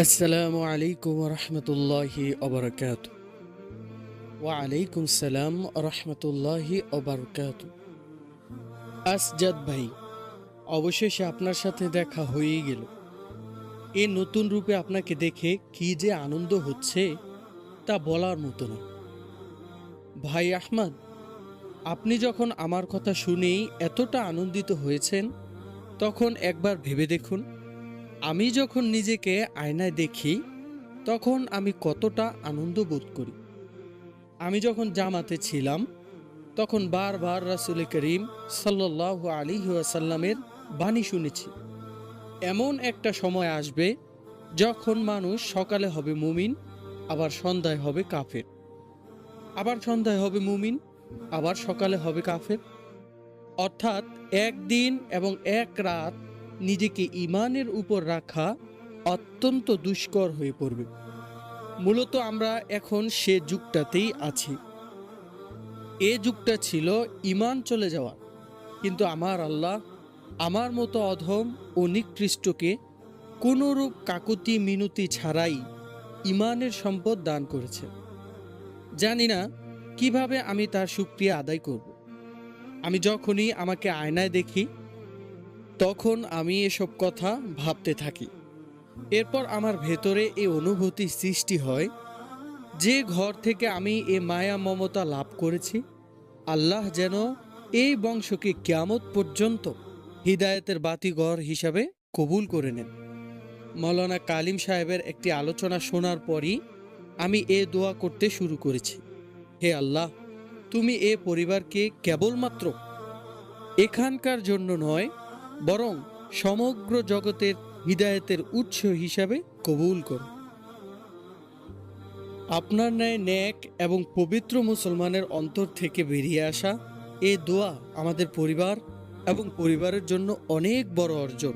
আসসালামু আলাইকুম রহমতুল্লাহি অবরকাত। ওয়ালাইকুম সালাম রহমতুল্লাহি অবরকাত। আসজাদ ভাই, অবশেষে আপনার সাথে দেখা হয়েই গেল। এই নতুন রূপে আপনাকে দেখে কি যে আনন্দ হচ্ছে তা বলার মতো না। ভাই আহমদ, আপনি যখন আমার কথা শুনেই এতটা আনন্দিত হয়েছেন, তখন একবার ভেবে দেখুন, আমি যখন নিজেকে আয়নায় দেখি তখন আমি কতটা আনন্দ বোধ করি। আমি যখন জামাতে ছিলাম তখন বারবার রাসূল করিম সাল্লাল্লাহু আলাইহি ওয়াসাল্লামের বাণী শুনেছি, এমন একটা সময় আসবে যখন মানুষ সকালে হবে মুমিন, আবার সন্ধ্যায় হবে কাফের, আবার সন্ধ্যায় হবে মুমিন, আবার সকালে হবে কাফের। অর্থাৎ একদিন এবং এক রাত নিজেকে ঈমানের উপর রাখা অত্যন্ত দুষ্কর হয়ে পড়বে। মূলত আমরা এখন সে যুগটাতেই আছি। এ যুগটা ছিল ঈমান চলে যাওয়া, কিন্তু আমার আল্লাহ আমার মতো অধম ও নিকৃষ্টকে কোনরূপ কাকুতি মিনতি ছাড়াই ঈমানের সম্পদ দান করেছে। জানি না কিভাবে আমি তার শুকরিয়া আদায় করব। আমি যখনই আমাকে আয়নায় দেখি তখন আমি এসব কথা ভাবতে থাকি। এরপর আমার ভেতরে এই অনুভূতি সৃষ্টি হয়, যে ঘর থেকে আমি এ মায়া মমতা লাভ করেছি, আল্লাহ যেন এই বংশকে কিয়ামত পর্যন্ত হিদায়েতের বাতিঘর হিসাবে কবুল করে নেন। মৌলানা কালিম সাহেবের একটি আলোচনা শোনার পরই আমি এ দোয়া করতে শুরু করেছি, হে আল্লাহ, তুমি এ পরিবারকে কেবলমাত্র এখানকার জন্য নয়, বরং সমগ্র জগতের হিদায়েতের উৎস হিসাবে কবুল করো। আপনার ন্যায় নেক এবং পবিত্র মুসলমানের অন্তর থেকে বেরিয়ে আসা এ দোয়া আমাদের পরিবার এবং পরিবারের জন্য অনেক বড় অর্জন।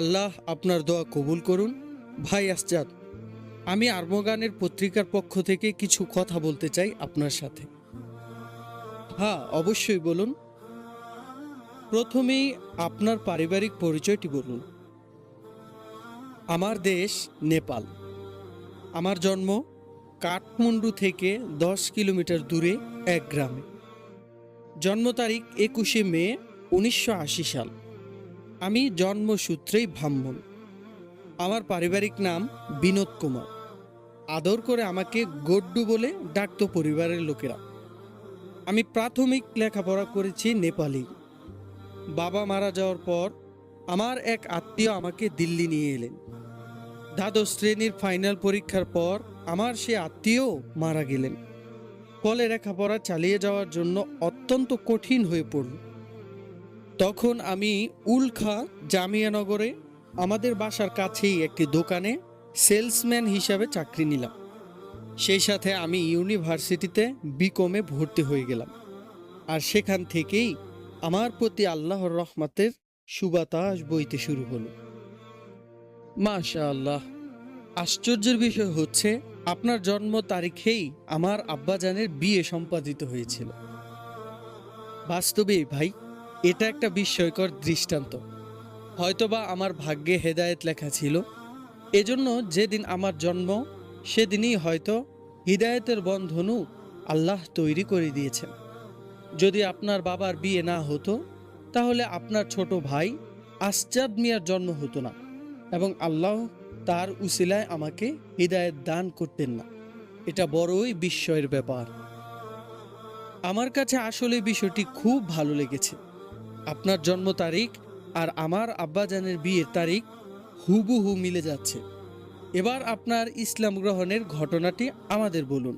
আল্লাহ আপনার দোয়া কবুল করুন। ভাই আসজাদ, আমি আর্মগানের পত্রিকার পক্ষ থেকে কিছু কথা বলতে চাই আপনার সাথে। হ্যাঁ, অবশ্যই বলুন। প্রথমেই আপনার পারিবারিক পরিচয়টি বলুন। আমার দেশ নেপাল। আমার জন্ম কাঠমান্ডু থেকে 10 কিলোমিটার দূরে এক গ্রামে। জন্ম তারিখ 21শে মে 1980 সাল। আমি জন্মসূত্রেই ব্রাহ্মণ। আমার পারিবারিক নাম বিনোদ কুমার। আদর করে আমাকে গড্ডু বলে ডাকতো পরিবারের লোকেরা। আমি প্রাথমিক লেখাপড়া করেছি নেপালি। বাবা মারা যাওয়ার পর আমার এক আত্মীয় আমাকে দিল্লি নিয়ে এলেন। দ্বাদশ শ্রেণীর ফাইনাল পরীক্ষার পর আমার সে আত্মীয় মারা গেলেন। ফলে লেখাপড়া চালিয়ে যাওয়ার জন্য অত্যন্ত কঠিন হয়ে পড়ল। তখন আমি উলখা জামিয়ানগরে আমাদের বাসার কাছেই একটি দোকানে সেলসম্যান হিসাবে চাকরি নিলাম। সেই সাথে আমি ইউনিভার্সিটিতে বিকমে ভর্তি হয়ে গেলাম। আর সেখান থেকেই আমার প্রতি আল্লাহর রহমতের সুবাতাস বইতে শুরু হলো। মাশাআল্লাহ, আশ্চর্যের বিষয় হচ্ছে আপনার জন্ম তারিখেই আমার আব্বাজানের বিয়ে সম্পাদিত হয়েছিল। বাস্তবে ভাই, এটা একটা বিস্ময়কর দৃষ্টান্ত। হয়তোবা আমার ভাগ্যে হেদায়েত লেখা ছিল, এজন্য যেদিন আমার জন্ম সেদিনই হয়তো হিদায়েতের বন্ধনও আল্লাহ তৈরি করে দিয়েছেন। যদি আপনার বাবার বিয়ে না হতো তাহলে আপনার ছোট ভাই আসজাদ মিয়ার জন্ম হতো না এবং আল্লাহ তার উসিলায় আমাকে হিদায়েত দান করতেন না। এটা বড়ই বিস্ময়ের ব্যাপার। আমার কাছে আসলে বিষয়টি খুব ভালো লেগেছে। আপনার জন্ম তারিখ আর আমার আব্বাজানের বিয়ের তারিখ হুবহু মিলে যাচ্ছে। এবার আপনার ইসলাম গ্রহণের ঘটনাটি আমাদের বলুন,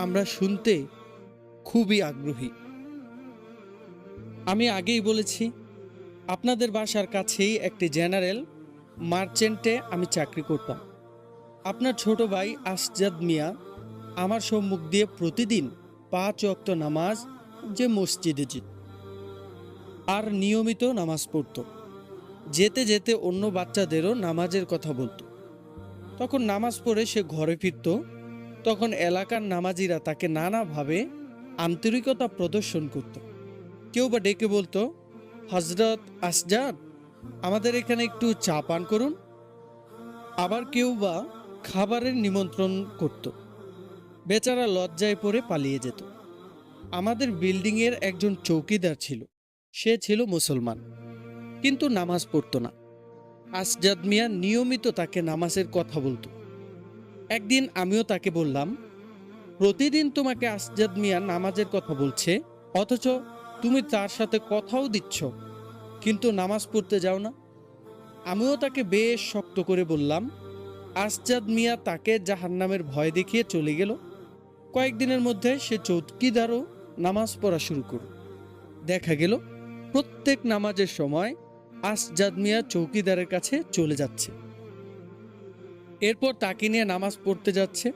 আমরা শুনতে খুবই আগ্রহী। আমি আগেই বলেছি, আপনাদের বাসার কাছেই একটি জেনারেল মার্চেন্টে আমি চাকরি করতাম। আপনার ছোট ভাই আসজাদ মিয়া আমার সম্মুখ দিয়ে প্রতিদিন 5 ওয়াক্ত নামাজ, যে মসজিদে যেত আর নিয়মিত নামাজ পড়ত। যেতে যেতে অন্য বাচ্চাদেরও নামাজের কথা বলতো। তখন নামাজ পড়ে সে ঘরে ফিরত। তখন এলাকার নামাজিরা তাকে নানাভাবে আন্তরিকতা প্রদর্শন করত। কেউ বা ডেকে বলতো, হজরত আসজাদ, আমাদের এখানে একটু চা পান করুন। আবার কেউ বা খাবারের নিমন্ত্রণ করত, বেচারা লজ্জায় পড়ে পালিয়ে যেত। আমাদের বিল্ডিংয়ের একজন চৌকিদার ছিল, সে ছিল মুসলমান, কিন্তু নামাজ পড়তো না। আসজাদ মিয়া নিয়মিত তাকে নামাজের কথা বলতো। একদিন আমিও তাকে বললাম, প্রতিদিন তোমাকে আসজাদ মিয়া নামাজের কথা বলছে, অথচ তুমি তার সাথে কথাও দিচ্ছ, কিন্তু নামাজ পড়তে যাও না। আমিও তাকে বেশ শক্ত করে বললাম। আসজাদ মিয়া তাকে জাহান্নামের ভয় দেখিয়ে চলে গেল। কয়েকদিনের মধ্যে সে চৌকিদারও নামাজ পড়া শুরু করল। দেখা গেল প্রত্যেক নামাজের সময় আসজাদ মিয়া চৌকিদারের কাছে চলে যাচ্ছে, এরপর তাকে নিয়ে নামাজ পড়তে যাচ্ছে।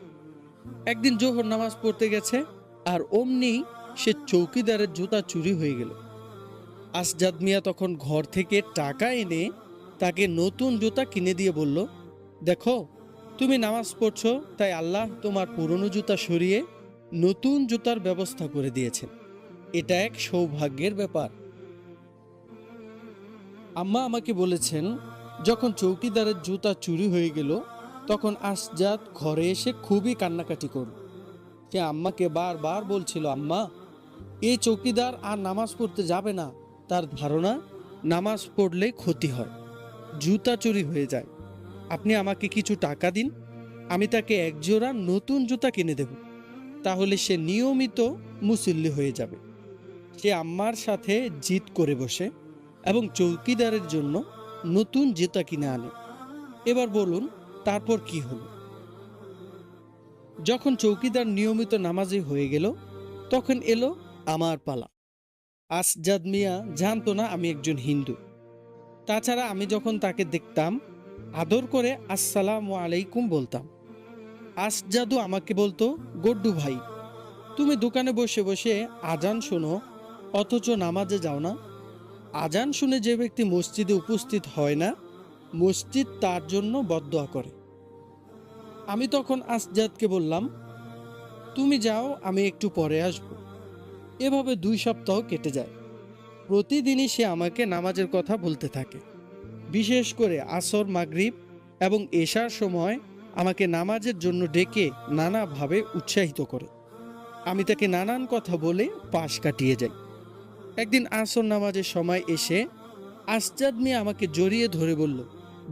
একদিন জোহর নামাজ পড়তে গেছে, আর অমনি সে চৌকিদারের জুতা চুরি হয়ে গেল। আসজাদ মিয়া তখন ঘর থেকে টাকা এনে তাকে নতুন জুতা কিনে দিয়ে বলল, দেখো, তুমি নামাজ পড়ছো, তাই আল্লাহ তোমার পুরনো জুতা সরিয়ে নতুন জুতার ব্যবস্থা করে দিয়েছেন। এটা এক সৌভাগ্যের ব্যাপার। আম্মা আমাকে বলেছেন, যখন চৌকিদারের জুতা চুরি হয়ে গেল, তখন আসজাদ ঘরে এসে খুবই কান্নাকাটি করল। সে আম্মাকে বারবার বলছিল, আম্মা, এই চৌকিদার আর নামাজ পড়তে যাবে না। তার ধারণা নামাজ পড়লে ক্ষতি হয়, জুতা চুরি হয়ে যায়। আপনি আমাকে কিছু টাকা দিন, আমি তাকে একজোড়া নতুন জুতা কিনে দেব, তাহলে সে নিয়মিত মুসল্লি হয়ে যাবে। সে আম্মার সাথে জিদ করে বসে এবং চৌকিদারের জন্য নতুন জুতা কিনে আনে। এবার বলুন, তারপর কি হলো? যখন চৌকিদার নিয়মিত নামাজি হয়ে গেল, তখন এলো আমার পালা। আসজাদ মিয়া জানতো না আমি একজন হিন্দু। তাছাড়া আমি যখন তাকে দেখতাম, আদর করে আসসালামু আলাইকুম বলতাম। আসজাদু আমাকে বলতো, গড্ডু ভাই, তুমি দোকানে বসে বসে আজান শোনো, অথচ নামাজে যাও না। আজান শুনে যে ব্যক্তি মসজিদে উপস্থিত হয় না, মসজিদ তার জন্য বদদোয়া করে। আমি তখন আসজাদকে বললাম, তুমি যাও, আমি একটু পরে আসব। এভাবে 2 সপ্তাহ কেটে যায়। প্রতিদিনই সে আমাকে নামাজের কথা বলতে থাকে। বিশেষ করে আসর, মাগরিব এবং এশার সময় আমাকে নামাজের জন্য ডেকে নানাভাবে উৎসাহিত করে। আমি তাকে নানান কথা বলে পাশ কাটিয়ে যাই। একদিন আসর নামাজের সময় এসে আসজাদ মিয়া আমাকে জড়িয়ে ধরে বলল,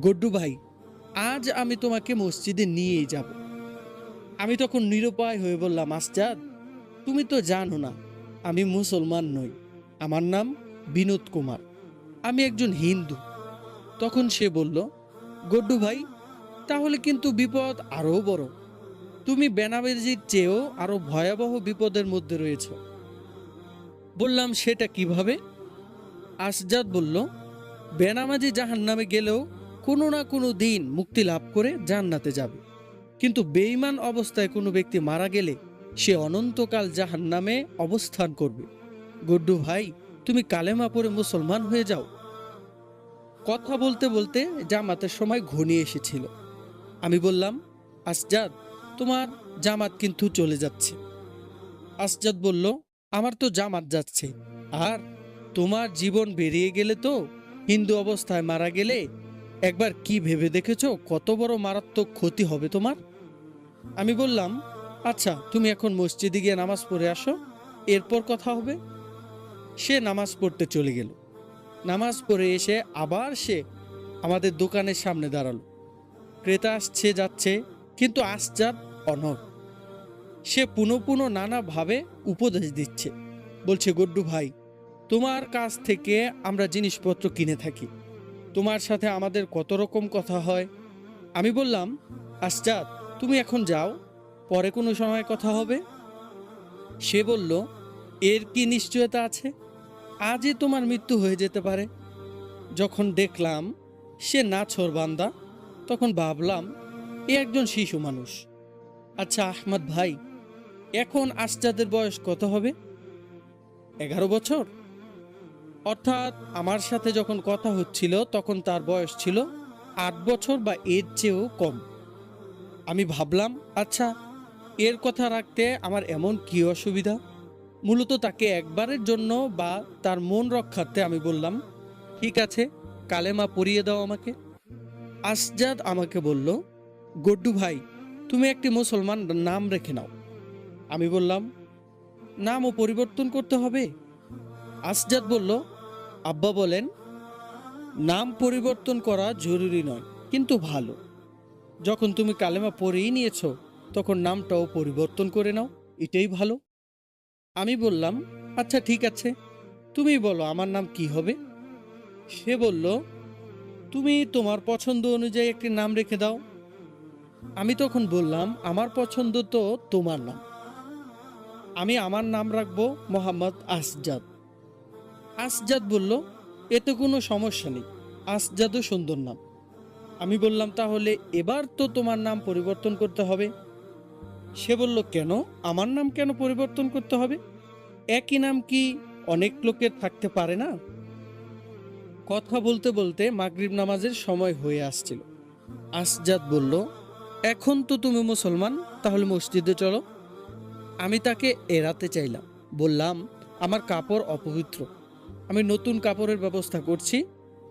গড্ডু ভাই, আজ আমি তোমাকে মসজিদে নিয়েই যাব। আমি তখন নিরুপায় হয়ে বললাম, আসজাদ, তুমি তো জানো না আমি মুসলমান নই, আমার নাম বিনোদ কুমার, আমি একজন হিন্দু। তখন সে বলল, গড্ডু ভাই, তাহলে কিন্তু বিপদ আরও বড়। তুমি বেনামাজির চেয়েও আরো ভয়াবহ বিপদের মধ্যে রয়েছ। বললাম, সেটা কিভাবে? আসজাদ বলল, বেনামাজি জাহান্নামে গেলেও কোনো না কোনো দিন মুক্তি লাভ করে জান্নাতে যাবে, কিন্তু বেঈমান অবস্থায় কোনো ব্যক্তি মারা গেলে সে অনন্তকাল জাহান্নামে অবস্থান করবে। গড্ডু ভাই, তুমি কালেমা পড়ে মুসলমান হয়ে যাও। কথা বলতে বলতে জামাতের সময় ঘনিয়ে এসেছিল। আমি বললাম, আসজাদ, তোমার জামাত কিন্তু চলে যাচ্ছে। আসজাদ বলল, আমার তো জামাত যাচ্ছে, আর তোমার জীবন বেরিয়ে গেলে তো, হিন্দু অবস্থায় মারা গেলে একবার কি ভেবে দেখেছো কত বড় মারাত্মক ক্ষতি হবে তোমার? আমি বললাম, আচ্ছা, তুমি এখন মসজিদে গিয়ে নামাজ পড়ে আসো, এরপর কথা হবে। সে নামাজ পড়তে চলে গেল। নামাজ পড়ে এসে আবার সে আমাদের দোকানের সামনে দাঁড়ালো। ক্রেতা আসছে যাচ্ছে, কিন্তু আসজাদ অনড়। সে পুনঃ পুনঃ নানাভাবে উপদেশ দিচ্ছে। বলছে, গড্ডু ভাই, তোমার কাছ থেকে আমরা জিনিসপত্র কিনে থাকি, তোমার সাথে আমাদের কত রকম কথা হয়। আমি বললাম, আসজাদ, তুমি এখন যাও, পরে কোনো সময় কথা হবে। সে বলল, এর কি নিশ্চয়তা আছে? আজই তোমার মৃত্যু হয়ে যেতে পারে। যখন দেখলাম সে নাছোড়বান্দা, তখন ভাবলাম এ একজন শিশু মানুষ। আচ্ছা আহমদ ভাই, এখন আসজাদের বয়স কত হবে? 11 বছর। অর্থাৎ আমার সাথে যখন কথা হচ্ছিল তখন তার বয়স ছিল 8 বছর বা এর চেয়েও কম। আমি ভাবলাম, আচ্ছা, এর কথা রাখতে আমার এমন কি অসুবিধা? মূলত তাকে একবারের জন্য বা তার মন রক্ষার্থে আমি বললাম, ঠিক আছে, কালেমা পড়িয়ে দাও আমাকে। আসজাদ আমাকে বলল, গড্ডু ভাই, তুমি একটি মুসলমান নাম রেখে নাও। আমি বললাম, নামও পরিবর্তন করতে হবে? আসজাদ বলল, আব্বা বলেন, নাম পরিবর্তন করা জরুরি নয়, কিন্তু ভালো। যখন তুমি কালেমা পড়েই নিয়েছো, তখন নামটাও পরিবর্তন করে নাও, এটাই ভালো। আমি বললাম, আচ্ছা ঠিক আছে, তুমি বলো আমার নাম কি হবে। সে বলল, তুমি তোমার পছন্দ অনুযায়ী একটি নাম রেখে দাও। আমি তখন বললাম, আমার পছন্দ তো তোমার নাম, আমি আমার নাম রাখবো মোহাম্মদ আসজাদ। আসজাদ বলল, এতে কোনো সমস্যা নেই, আসজাদও সুন্দর নাম। আমি বললাম, তাহলে এবার তো তোমার নাম পরিবর্তন করতে হবে। সে বলল, কেন? আমার নাম কেন পরিবর্তন করতে হবে? একই নাম কি অনেক লোকের থাকতে পারে না? কথা বলতে বলতে মাগরিব নামাজের সময় হয়ে আসছিল। আসজাদ বলল, এখন তো তুমি মুসলমান, তাহলে মসজিদে চলো। আমি তাকে এড়াতে চাইলাম, বললাম, আমার কাপড় অপবিত্র, আমি নতুন কাপড়ের ব্যবস্থা করছি,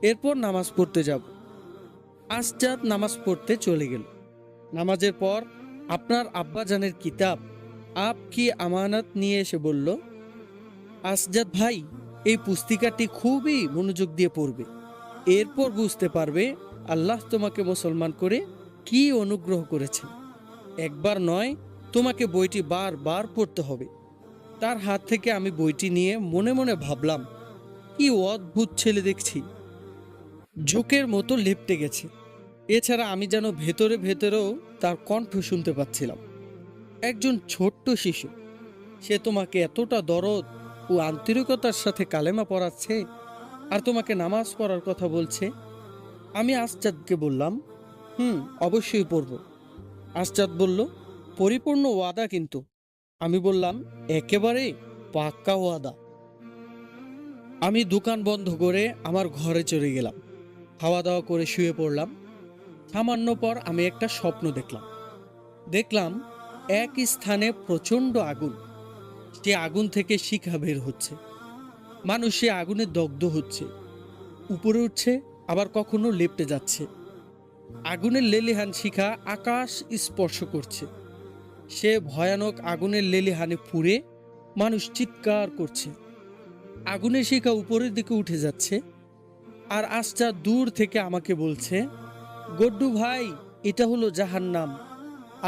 এরপর নামাজ পড়তে যাব। আসজাদ নামাজ পড়তে চলে গেল। নামাজের পর আপনার আব্বাজানের কিতাব আপ কি আমানত নিয়ে এসে বলল, আসজাদ ভাই, এই পুস্তিকাটি খুবই মনোযোগ দিয়ে পড়বে, এরপর বুঝতে পারবে আল্লাহ তোমাকে মুসলমান করে কি অনুগ্রহ করেছেন। একবার নয়, তোমাকে বইটি বারবার পড়তে হবে। তার হাত থেকে আমি বইটি নিয়ে মনে মনে ভাবলাম, কি অদ্ভুত ছেলে দেখছি, ঝোঁকের মতো লেপ্টে গেছে। এছাড়া আমি যেন ভেতরে ভেতরেও তার কণ্ঠ শুনতে পাচ্ছিলাম। একজন ছোট্ট শিশু, সে তোমাকে এতটা দরদ ও আন্তরিকতার সাথে কালেমা পড়াচ্ছে, আর তোমাকে নামাজ পড়ার কথা বলছে। আমি আসজাদকে বললাম, অবশ্যই পড়ব। আসজাদ বলল, পরিপূর্ণ ওয়াদা কিন্তু? আমি বললাম, একেবারে পাক্কা ওয়াদা। আমি দোকান বন্ধ করে আমার ঘরে চলে গেলাম, খাওয়া দাওয়া করে শুয়ে পড়লাম। সামান্য পর আমি একটা স্বপ্ন দেখলাম এক স্থানে প্রচণ্ড আগুন, সে আগুন থেকে শিখা বের হচ্ছে, মানুষ সে আগুনে দগ্ধ হচ্ছে, উপরে উঠছে, আবার কখনো লেপ্টে যাচ্ছে। আগুনের লেলিহান শিখা আকাশ স্পর্শ করছে, সে ভয়ানক আগুনের লেলিহানে পুড়ে মানুষ চিৎকার করছে। আগুনের শিখা উপরের দিকে উঠে যাচ্ছে, আর আস্তা দূর থেকে আমাকে বলছে, গড্ডু ভাই, এটা হলো জাহান্নাম,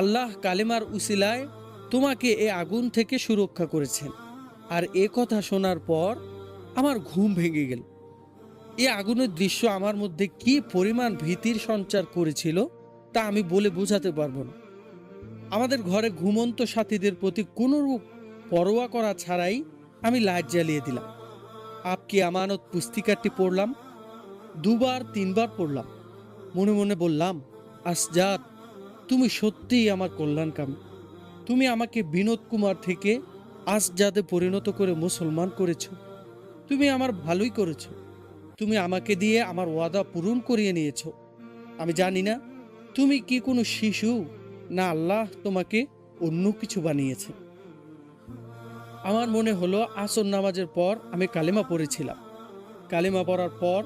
আল্লাহ কালেমার উসিলায় তোমাকে এ আগুন থেকে সুরক্ষা করেছেন। আর এ কথা শোনার পর আমার ঘুম ভেঙে গেল। এ আগুনের দৃশ্য আমার মধ্যে কি পরিমাণ ভীতির সঞ্চার করেছিল তা আমি বলে বোঝাতে পারবো না। আমাদের ঘরে ঘুমন্ত সাথীদের প্রতি কোনোরূপ পরোয়া করা ছাড়াই আমি লাইট জ্বালিয়ে দিলাম। আপকি আমানত পুস্তিকাটি পড়লাম, দুবার তিনবার পড়লাম। মনে মনে বললাম, আসজাদ, তুমি সত্যিই আমার কল্যাণকামী। তুমি আমাকে বিনোদ কুমার থেকে আসজাদে পরিণত করে মুসলমান করেছ। তুমি আমার ভালোই করেছ। তুমি আমাকে দিয়ে আমার ওয়াদা পূরণ করিয়ে নিয়েছ। আমি জানি না তুমি কি কোনো শিশু, না আল্লাহ তোমাকে অন্য কিছু বানিয়েছে। আমার মনে হলো আসর নামাজের পর আমি কালেমা পড়েছিলাম। কালেমা পড়ার পর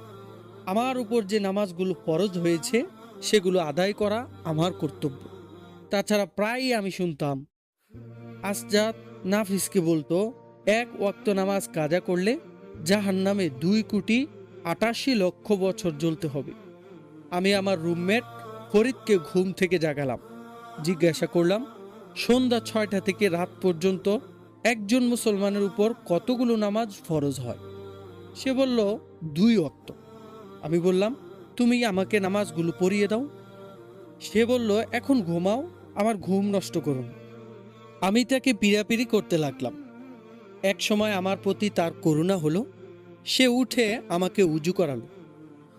আমার উপর যে নামাজগুলো ফরজ হয়েছে সেগুলো আদায় করা আমার কর্তব্য। তাছাড়া প্রায়ই আমি শুনতাম আসজাদ নাফিসকে বলতো, এক ওয়াক্ত নামাজ কাজা করলে জাহান্নামে 2,88,00,000 বছর জ্বলতে হবে। আমি আমার রুমমেট ফরিদকে ঘুম থেকে জাগালাম, জিজ্ঞাসা করলাম, সন্ধ্যা 6টা থেকে রাত পর্যন্ত একজন মুসলমানের উপর কতগুলো নামাজ ফরজ হয়? সে বলল, 2 ওয়াক্ত। আমি বললাম, তুমি আমাকে নামাজগুলো পড়িয়ে দাও। সে বলল, এখন ঘুমাও, আমার ঘুম নষ্ট করুন। আমি তাকে পিড়াপিড়ি করতে লাগলাম। এক সময় আমার প্রতি তার করুণা হলো। সে উঠে আমাকে উজু করালো,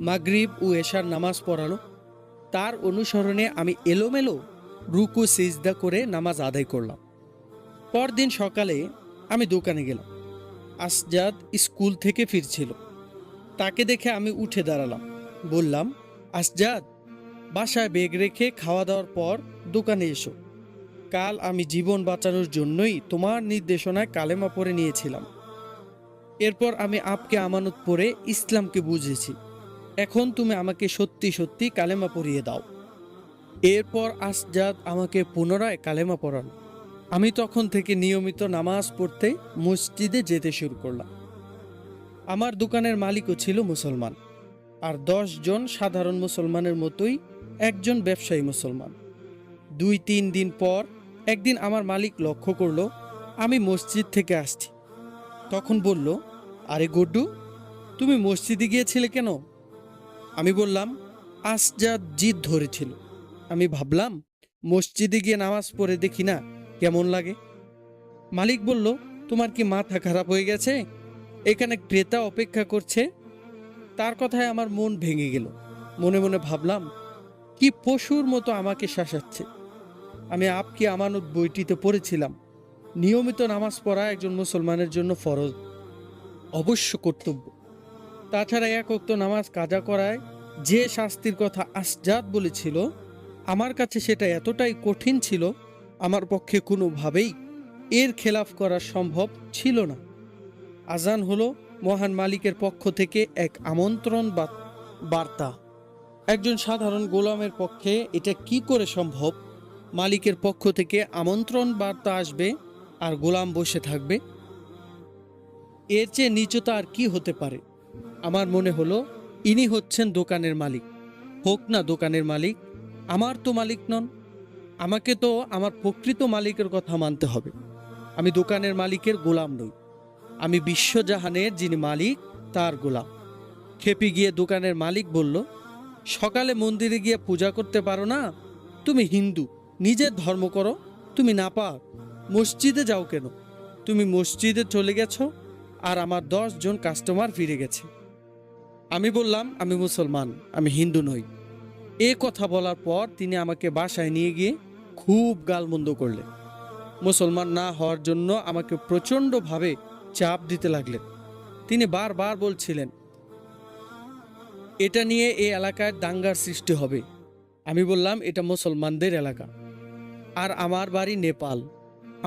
মাগরিব ও এশার নামাজ পড়ালো। তার অনুসরণে আমি এলোমেলো রুকু সিজদা করে নামাজ আদায় করলাম। পরদিন সকালে আমি দোকানে গেলাম। আসজাদ স্কুল থেকে ফিরছিল। তাকে দেখে আমি উঠে দাঁড়ালাম, বললাম, আসজাদ, বাসায় ব্যাগ রেখে খাওয়া দাওয়ার পর দোকানে এসো। কাল আমি জীবন বাঁচানোর জন্যই তোমার নির্দেশনায় কালেমা পড়ে নিয়েছিলাম। এরপর আমি আপকে আমানত পড়ে ইসলামকে বুঝেছি। এখন তুমি আমাকে সত্যি সত্যি কালেমা পড়িয়ে দাও। এরপর আসজাদ আমাকে পুনরায় কালেমা পড়ান। আমি তখন থেকে নিয়মিত নামাজ পড়তে মসজিদে যেতে শুরু করলাম। আমার দোকানের মালিকও ছিল মুসলমান, আর 10 জন সাধারণ মুসলমানের মতোই একজন ব্যবসায়ী মুসলমান। 2-3 দিন পর একদিন আমার মালিক লক্ষ্য করলো আমি মসজিদ থেকে আসছি। তখন বলল, আরে গুড্ডু, তুমি মসজিদে গিয়েছিলে কেন? আমি বললাম, আসজাদ জিদ ধরেছিল। আমি ভাবলাম মসজিদে গিয়ে নামাজ পড়ে দেখি না কেমন লাগে। মালিক বলল, তোমার কি মাথা খারাপ হয়ে গেছে? এখানে ক্রেতা অপেক্ষা করছে। তার কথায় আমার মন ভেঙে গেল। মনে মনে ভাবলাম, কি পশুর মতো আমাকে শাসাচ্ছে। আমি আপকি আমানত বইটিতে পড়েছিলাম, নিয়মিত নামাজ পড়া একজন মুসলমানের জন্য ফরজ, অবশ্য কর্তব্য। তাছাড়া 1 ওয়াক্ত নামাজ কাজা করায় যে শাস্তির কথা আসজাদ বলেছিল, আমার কাছে সেটা এতটাই কঠিন ছিল, আমার পক্ষে কোনোভাবেই এর খেলাফ করা সম্ভব ছিল না। আজান হলো মহান মালিকের পক্ষ থেকে এক আমন্ত্রণ বার্তা। একজন সাধারণ গোলামের পক্ষে এটা কি করে সম্ভব? মালিকের পক্ষ থেকে আমন্ত্রণ বার্তা আসবে আর গোলাম বসে থাকবে? এর চেয়ে নিচতা আর কি হতে পারে? আমার মনে হলো ইনি হচ্ছেন দোকানের মালিক। হোক না দোকানের মালিক, আমার তো মালিক নন। আমাকে তো আমার প্রকৃত মালিকের কথা মানতে হবে। আমি দোকানের মালিকের গোলাম নই, আমি বিশ্বজাহানের যিনি মালিক তার গোলাম। খেপে গিয়ে দোকানের মালিক বলল, সকালে মন্দিরে গিয়ে পূজা করতে পারো না? তুমি হিন্দু, নিজের ধর্ম করো। তুমি না পার মসজিদে যাও কেন? তুমি মসজিদে চলে গেছো আর আমার 10 জন কাস্টমার ফিরে গেছে। আমি বললাম, আমি মুসলমান, আমি হিন্দু নই। এ কথা বলার পর তিনি আমাকে বাসায় নিয়ে গিয়ে খুব গালমন্দ করলেন। মুসলমান না হওয়ার জন্য আমাকে প্রচণ্ডভাবে চাপ দিতে লাগলেন। তিনি বারবার বলছিলেন, এটা নিয়ে এই এলাকায় দাঙ্গার সৃষ্টি হবে। আমি বললাম, এটা মুসলমানদের এলাকা, আর আমার বাড়ি নেপাল।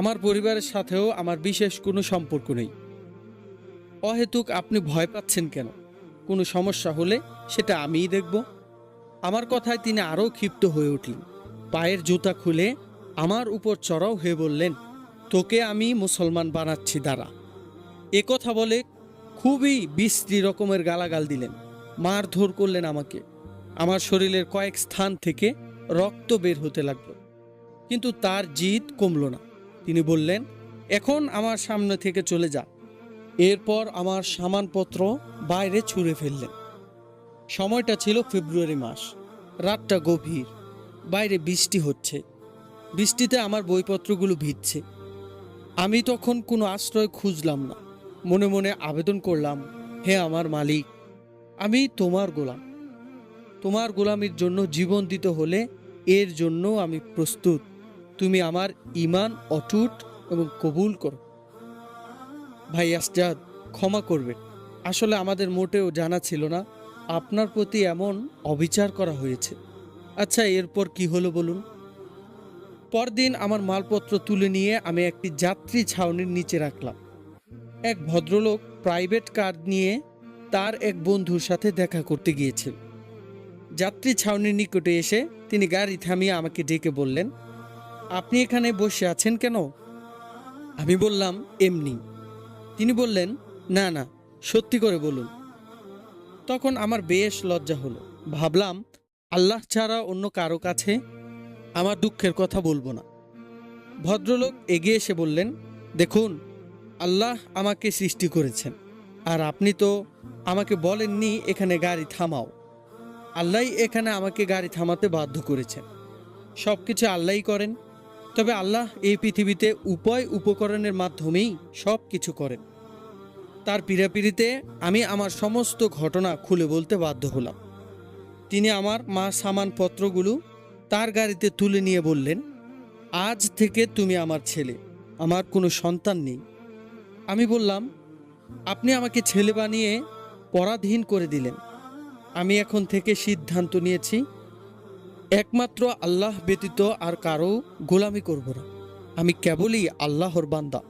আমার পরিবারের সাথেও আমার বিশেষ কোনো সম্পর্ক নেই। অহেতুক আপনি ভয় পাচ্ছেন কেন? কোনো সমস্যা হলে সেটা আমিই দেখব। আমার কথায় তিনি আরও ক্ষিপ্ত হয়ে উঠলেন। পায়ের জুতা খুলে আমার উপর চড়াও হয়ে বললেন, তোকে আমি মুসলমান বানাচ্ছি দাঁড়া। এ কথা বলে খুবই বিশ্রী রকমের গালাগাল দিলেন, মারধর করলেন আমাকে। আমার শরীরের কয়েক স্থান থেকে রক্ত বের হতে লাগলো, কিন্তু তার জিদ কমল না। তিনি বললেন, এখন আমার সামনে থেকে চলে যা। এরপর আমার সামানপত্র বাইরে ছুঁড়ে ফেললেন। সময়টা ছিল ফেব্রুয়ারি মাস, রাতটা গভীর, বাইরে বৃষ্টি হচ্ছে। বৃষ্টিতে আমার বইপত্রগুলো ভিজছে। আমি তখন কোনো আশ্রয় খুঁজলাম না। মনে মনে আবেদন করলাম, হে আমার মালিক, আমি তোমার গোলাম। তোমার গোলামির জন্য জীবন দিতে হলে এর জন্য আমি প্রস্তুত। তুমি আমার ঈমান অটুট এবং কবুল করো। ভাই আসজাদ, ক্ষমা করবে, আসলে আমাদের মোটেও জানা ছিল না আপনার প্রতি এমন অবিচার করা হয়েছে। আচ্ছা, এরপর কি হলো বলুন? পরদিন আমার মালপত্র তুলে নিয়ে আমি একটি যাত্রী ছাউনির নিচে রাখলাম। এক ভদ্রলোক প্রাইভেট কার নিয়ে তার এক বন্ধুর সাথে দেখা করতে গিয়েছিল। যাত্রী ছাউনির নিকটে এসে তিনি গাড়ি থামিয়ে আমাকে ডেকে বললেন, আপনি এখানে বসে আছেন কেন? আমি বললাম, এমনি। তিনি বললেন, না না, সত্যি করে বলুন। তখন আমার বেশ লজ্জা হলো। ভাবলাম, আল্লাহ ছাড়া অন্য কারো কাছে আমার দুঃখের কথা বলবো না। ভদ্রলোক এগিয়ে এসে বললেন, দেখুন, আল্লাহ আমাকে সৃষ্টি করেছেন, আর আপনি তো আমাকে বলেননি এখানে গাড়ি থামাও। আল্লাহই এখানে আমাকে গাড়ি থামাতে বাধ্য করেছেন। সব কিছু আল্লাহই করেন, তবে আল্লাহ এই পৃথিবীতে উপায় উপকরণের মাধ্যমেই সব কিছু করেন। তার পীড়াপিড়িতে আমি আমার সমস্ত ঘটনা খুলে বলতে বাধ্য হলাম। তিনি আমার সামানপত্রগুলো তার গাড়িতে তুলে নিয়ে বললেন, আজ থেকে তুমি আমার ছেলে, আমার কোনো সন্তান নেই। আমি বললাম, আপনি আমাকে ছেলে বানিয়ে পরাধীন করে দিলেন। আমি এখন থেকে সিদ্ধান্ত নিয়েছি, একমাত্র আল্লাহ ব্যতীত আর কারো গোলামি করব না। আমি কেবলই আল্লাহর বান্দা।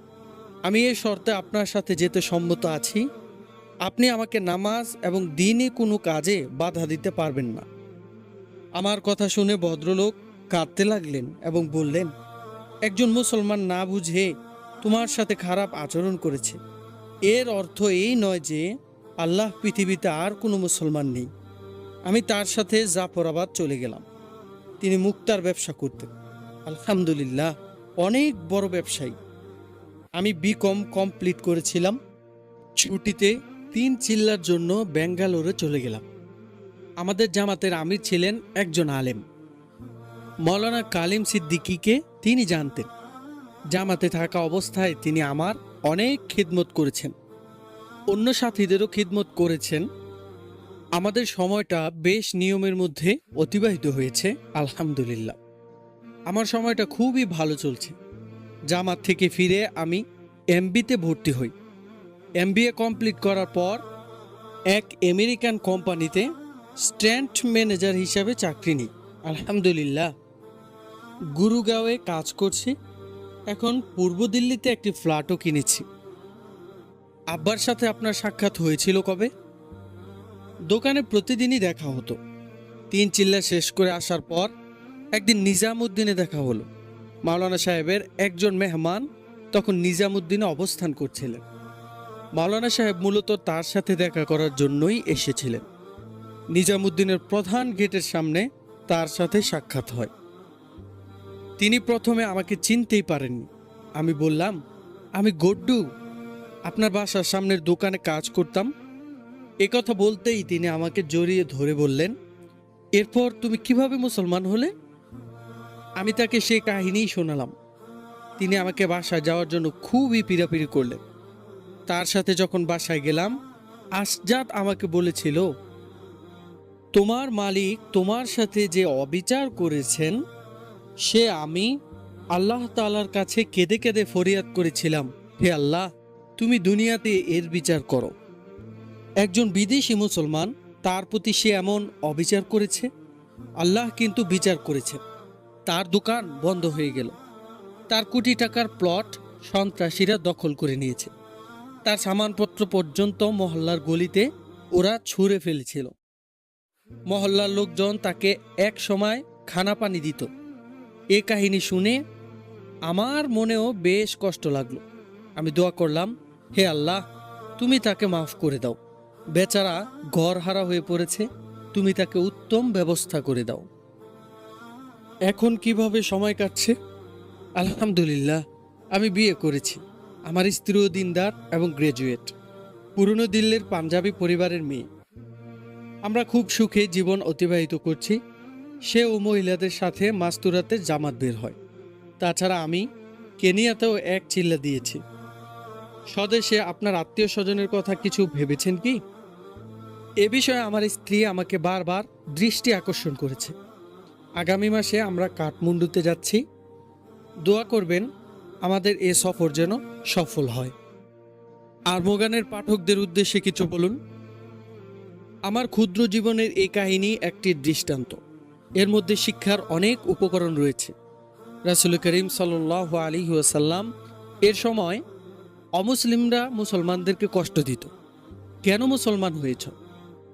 আমি এই শর্তে আপনার সাথে যেতে সম্মত আছি। আপনি আমাকে নামাজ এবং দিনে কোনো কাজে বাধা দিতে পারবেন না। আমার কথা শুনে ভদ্রলোক কাঁদতে লাগলেন এবং বললেন, একজন মুসলমান না বুঝে তোমার সাথে খারাপ আচরণ করেছে। এর অর্থ এই নয় যে আল্লাহ পৃথিবীতে আর কোনো মুসলমান নেই। আমি তার সাথে জাফরাবাদ চলে গেলাম। তিনি মুক্তার ব্যবসা করতেন। আলহামদুলিল্লাহ, অনেক বড় ব্যবসায়ী। আমি বিকম কমপ্লিট করেছিলাম। ছুটিতে 3 চিল্লার জন্য ব্যাঙ্গালোরে চলে গেলাম। আমাদের জামাতের আমির ছিলেন একজন আলেম, মৌলানা কালিম সিদ্দিকীকে তিনি জানতেন। জামাতে থাকা অবস্থায় তিনি আমার অনেক খিদমত করেছেন, অন্য সাথীদেরও খিদমত করেছেন। আমাদের সময়টা বেশ নিয়মের মধ্যে অতিবাহিত হয়েছে। আলহামদুলিল্লাহ, আমার সময়টা খুবই ভালো চলছে। জামাত থেকে ফিরে আমি এমবিতে ভর্তি হই। এমবিএ কমপ্লিট করার পর এক আমেরিকান কোম্পানিতে স্ট্যান্ড ম্যানেজার হিসাবে চাকরি নিই। আলহামদুলিল্লাহ, গুরুগাঁওয়ে কাজ করছি। এখন পূর্ব দিল্লিতে একটি ফ্ল্যাটও কিনেছি। আব্বার সাথে আপনার সাক্ষাৎ হয়েছিল কবে? দোকানে প্রতিদিনই দেখা হতো। 3 চিল্লা শেষ করে আসার পর একদিন নিজামুদ্দিনে দেখা হলো। মাওলানা সাহেবের একজন মেহমান তখন নিজামুদ্দিনে অবস্থান করছিলেন। মাওলানা সাহেব মূলত তার সাথে দেখা করার জন্যই এসেছিলেন। নিজামুদ্দিনের প্রধান গেটের সামনে তার সাথে সাক্ষাৎ হয়। তিনি প্রথমে আমাকে চিনতেই পারেননি। আমি বললাম, আমি গড্ডু, আপনার বাসার সামনের দোকানে কাজ করতাম। একথা বলতেই তিনি আমাকে জড়িয়ে ধরে বললেন, এরপর তুমি কিভাবে মুসলমান হলে? আমি তাকে সেই কাহিনী শোনালাম। তিনি আমাকে বাসায় যাওয়ার জন্য খুবই পীড়াপিড়ি করলেন। তার সাথে যখন বাসায় গেলাম, আসজাদ আমাকে বলেছিল, তোমার মালিক তোমার সাথে যে অবিচার করেছেন সে আমি আল্লাহ তাআলার কাছে কেঁদে কেঁদে ফরিয়াদ করেছিলাম, হে আল্লাহ, তুমি দুনিয়াতে এর বিচার করো। একজন বিদেশি মুসলমান, তার প্রতি সে এমন অবিচার করেছে। আল্লাহ কিন্তু বিচার করেছেন। তার দোকান বন্ধ হয়ে গেল। তার কোটি টাকার প্লট সন্ত্রাসীরা দখল করে নিয়েছে। তার সামানপত্র পর্যন্ত মহল্লার গলিতে ওরা ছুঁড়ে ফেলেছিল। মহল্লার লোকজন তাকে এক সময় খানা পানি দিত। এ কাহিনী শুনে আমার মনেও বেশ কষ্ট লাগলো। আমি দোয়া করলাম, হে আল্লাহ, তুমি তাকে মাফ করে দাও। বেচারা ঘরহারা হয়ে পড়েছে, তুমি তাকে উত্তম ব্যবস্থা করে দাও। এখন কিভাবে সময় কাটছে? আলহামদুলিল্লাহ, আমি বিয়ে করেছি। আমার স্ত্রীও দিনদার এবং গ্রাজুয়েট, পুরনো দিল্লির পাঞ্জাবি পরিবারের মেয়ে। আমরা খুব সুখে জীবন অতিবাহিত করছি। সে ও মহিলাদের সাথে মাস্তুরাতে জামাত বের হয়। তাছাড়া আমি কেনিয়াতেও এক চিল্লা দিয়েছি। স্বদেশে আপনার আত্মীয় স্বজনের কথা কিছু ভেবেছেন কি? এ বিষয়ে আমার স্ত্রী আমাকে বারবার দৃষ্টি আকর্ষণ করেছে। আগামী মাসে আমরা কাঠমান্ডুতে যাচ্ছি। দোয়া করবেন আমাদের এ সফর যেন সফল হয়। আরমোগানের পাঠকদের উদ্দেশ্যে কিছু বলুন। আমার ক্ষুদ্র জীবনের এই কাহিনী একটি দৃষ্টান্ত। এর মধ্যে শিক্ষার অনেক উপকরণ রয়েছে। রাসূল করিম সাল্লাল্লাহু আলাইহি ওয়াসাল্লাম এর সময় অমুসলিমরা মুসলমানদেরকে কষ্ট দিত, কেন মুসলমান হয়েছ?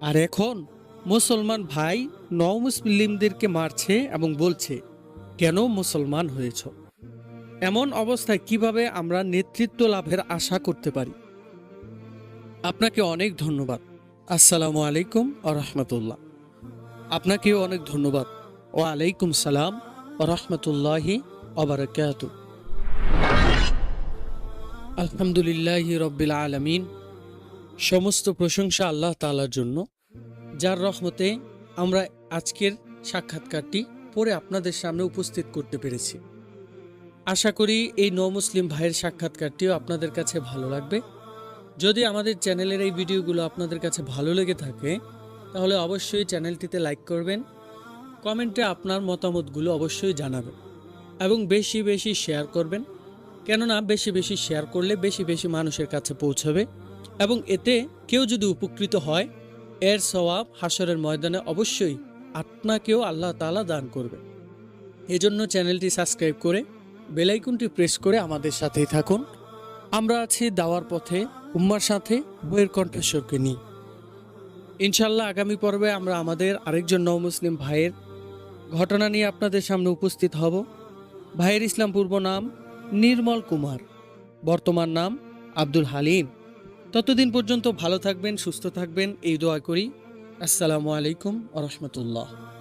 আর এখন মুসলমান ভাই নও-মুসলিমদেরকে মারছে এবং বলছে, কেন মুসলমান হয়েছ? এমন অবস্থায় কিভাবে আমরা নেতৃত্ব লাভের আশা করতে পারি? আপনাকে অনেক ধন্যবাদ। আসসালামু আলাইকুম ওয়া রাহমাতুল্লাহ। আপনাকেও অনেক ধন্যবাদ। ওয়া আলাইকুম সালাম ওয়া রাহমাতুল্লাহি ওয়া বারাকাতুহু। আলহামদুলিল্লাহি রাব্বিল আলামিন। সমস্ত প্রশংসা আল্লাহ তাআলার জন্য, যার রহমতে আমরা আজকের সাক্ষাৎকারটি পড়ে আপনাদের সামনে উপস্থিত করতে পেরেছি। আশা করি এই নও-মুসলিম ভাইয়ের সাক্ষাৎকারটিও আপনাদের কাছে ভালো লাগবে। যদি আমাদের চ্যানেলের এই ভিডিওগুলো আপনাদের কাছে ভালো লেগে থাকে তাহলে অবশ্যই চ্যানেলটিতে লাইক করবেন, কমেন্টে আপনার মতামতগুলো অবশ্যই জানাবেন এবং বেশি বেশি শেয়ার করবেন। কেননা বেশি বেশি শেয়ার করলে বেশি বেশি মানুষের কাছে পৌঁছাবে এবং এতে কেউ যদি উপকৃত হয় এর সওয়াব হাশরের ময়দানে অবশ্যই আপনাকেও আল্লাহ তাআলা দান করবে। এজন্য চ্যানেলটি সাবস্ক্রাইব করে বেল আইকনটি প্রেস করে আমাদের সাথেই থাকুন। আমরা আছি দাওয়ার পথে উম্মার সাথে বইয়ের কণ্ঠস্বরকে নিয়ে। ইনশাল্লাহ আগামী পর্বে আমরা আমাদের আরেকজন নও-মুসলিম ভাইয়ের ঘটনা নিয়ে আপনাদের সামনে উপস্থিত হব। ভাইয়ের ইসলাম পূর্ব নাম নির্মল কুমার, বর্তমান নাম আব্দুল হালিম। ততদিন পর্যন্ত ভালো থাকবেন, সুস্থ থাকবেন, এই দোয়া করি। আসসালামু আলাইকুম ওয়া রাহমাতুল্লাহ।